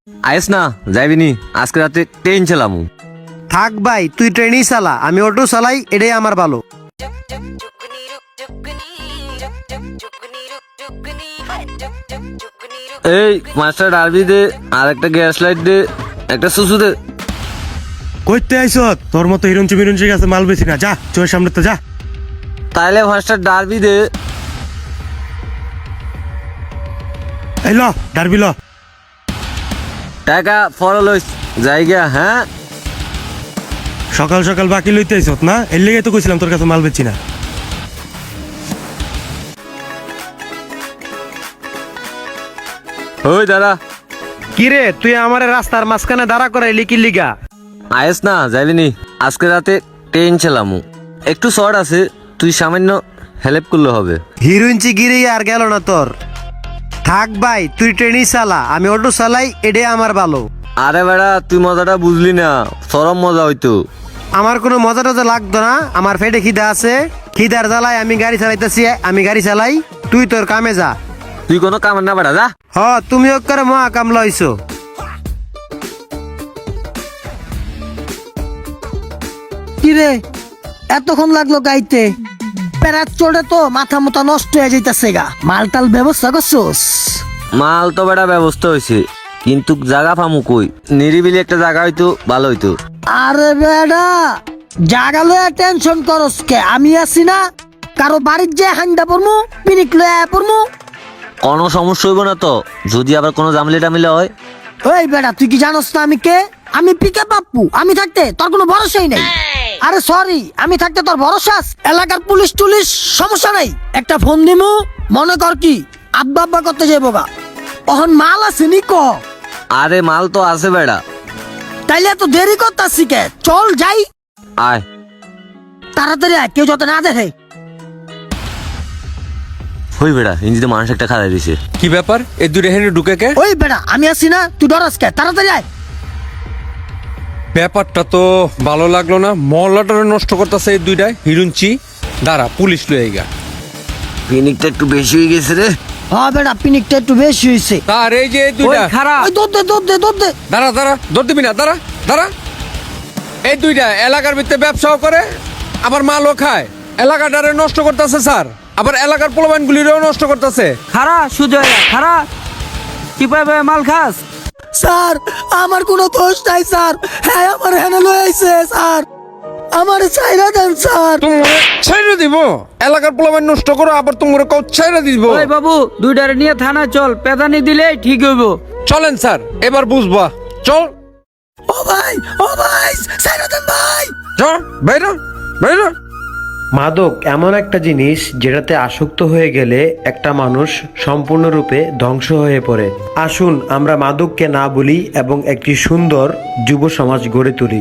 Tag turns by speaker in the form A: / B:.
A: আইস না যাইবিনি, আজকে রাতে ট্রেন চালামু।
B: থাক ভাই, তুই ট্রেনই চালা, আমি অটো চালাই, এটাই আমার ভালো।
A: এই মাস্টার ডারবি দে, আর একটা গ্যাস লাইট দে, একটা সুসু দে।
C: কইতে আইছ? তোর মতো হিরঞ্চি মিরঞ্চি কাছে মাল বেশি না, যা চোখের সামনে তো যা।
A: তাইলে মাস্টার ডারবি দে।
C: এই ল ডারবি ল।
A: টাকা ফলো লইস জায়গা। হ্যাঁ
C: সকাল সকাল বাকি লইতে আইছ না, এর লেগে তো কইছিলাম তোর কাছে মাল বেচি না।
A: ওই দাদা,
B: কিরে তুই আমার রাস্তার মাঝখানে দাঁড়া করে লিকি লিগা?
A: আইস না যাইবিনি, আজকে রাতে ট্রেন চালামু। একটু শর্ট আছে, তুই সামান্য হেল্প করলে হবে।
B: হিরোইনচি গিরি আর গেল না তোর। থাক ভাই, তুই ট্রেনই চালা, আমি অটো চালাই, এটাই আমার ভালো।
A: আরে বেড়া, তুই মজাটা বুঝলি না, চরম মজা হইতো।
B: আমার কোনো মজা টজা লাগতো না, আমার পেটে খিদা আছে, খিদার জ্বালায় আমি গাড়ি চালাইতেছি, আমি গাড়ি চালাই, তুই তোর কামে যা।
A: তুই কোনো কাম না বেড়া, যা।
B: হ, তুমিও করে মহা কাম লইছো।
D: কিরে এতক্ষণ লাগলো গাইতে? প্যারাত চড়ে তো মাথা মোটা নষ্ট হয়ে যাইতাছে গা। মালটাল ব্যবস্থা করছোস?
A: মাল তো বেড়া ব্যবস্থা হয়েছে, কিন্তু জায়গা পামু কই? নিরিবিলি একটা জায়গা হইতো ভালো হইতো।
D: আরে বেডা, জাগা লয়ে টেনশন করস কে? আমি আছি না, কারো বাড়ির যে হান্দা পড়মু, পিনিক লয়ে পড়মু।
A: কোনো সমস্যা হইব না তো, যদি আবার কোনো জামিলা টামিলা হয়?
D: ওই বেডা, তুই কি জানোস না আমি কে? আমি পিকে পাপ্পু, আমি থাকতে তোর কোনো ভরসাই নাই। আরে সরি, আমি থাকতে তোর ভরসা আছে? এলাকার পুলিশ টুলিশ সমস্যা নাই, একটা ফোন দিমু, মনে কর কি আব্বা আব্বা করতে যাইব গা। অহন মাল আছে নি ক?
A: আরে মাল তো আছে বেড়া।
D: তাইলে এত দেরি করতাছি কে? চল যাই,
A: আয়।
D: তাড়াতাড়ি আয়, কেউ যত না দেখে।
A: হই বেড়া, হিন্দিতে মানুষ একটা খাওয়াই দিছে।
E: কি ব্যাপার, এই দুটো হেনে ঢুকে কে?
D: ওই বেড়া, আমি আছি না, তুই ডরাস কে? তাড়াতাড়ি আয়।
E: ব্যাপারটা তো ভালো লাগলো না, মহল্লাটা নষ্ট করতেছে এই দুইটাই হিরুঞ্চি। দাঁড়া, পুলিশ লয়ে গা।
A: পিনিকটা একটু বেশি হয়ে গেছে রে।
D: হ্যাঁ বেড়া, পিনিকটা একটু বেশি হয়েছে।
E: তার এই যে এই দুইটা,
D: ওই দৌড় দে দৌড় দে দৌড় দে।
E: দাঁড়া দাঁড়া, দৌড় দিবি না, দাঁড়া দাঁড়া। এই দুইটা এলাকার ভিতরে ব্যবসাও করে, আবার মালও খায়, এলাকাটারে নষ্ট করতেছে স্যার। আবার এলাকার পোলাবান গুলিরও নষ্ট করতেছে।
F: খারা সুজয় খারা, চিপাই ভাই মাল খাস?
D: স্যার আমার কোনো দোষ নাই স্যার, হ্যাঁ আমার হেনে লয়ে আইছে স্যার, আমার চাইরা দেন স্যার।
E: তোমার ছেড়ে দিব? এলাকার পোলাবান নষ্ট করো, আবার তোমার কও ছেড়ে দিব?
F: ওই বাবু, দুইটারে নিয়ে থানায় চল, পেদানি দিলেই ঠিক হইব।
E: চলেন স্যার, এবার বুঝবা। চল
D: ও ভাই, ও ভাই, চাইরা দেন ভাই।
E: চল, বাইরে বাইরে।
B: মাদক এমন একটা জিনিস যেটাতে আসক্ত হয়ে গেলে একটা মানুষ সম্পূর্ণরূপে ধ্বংস হয়ে পড়ে। আসুন আমরা মাদককে না বলি এবং একটি সুন্দর যুব সমাজ গড়ে তুলি।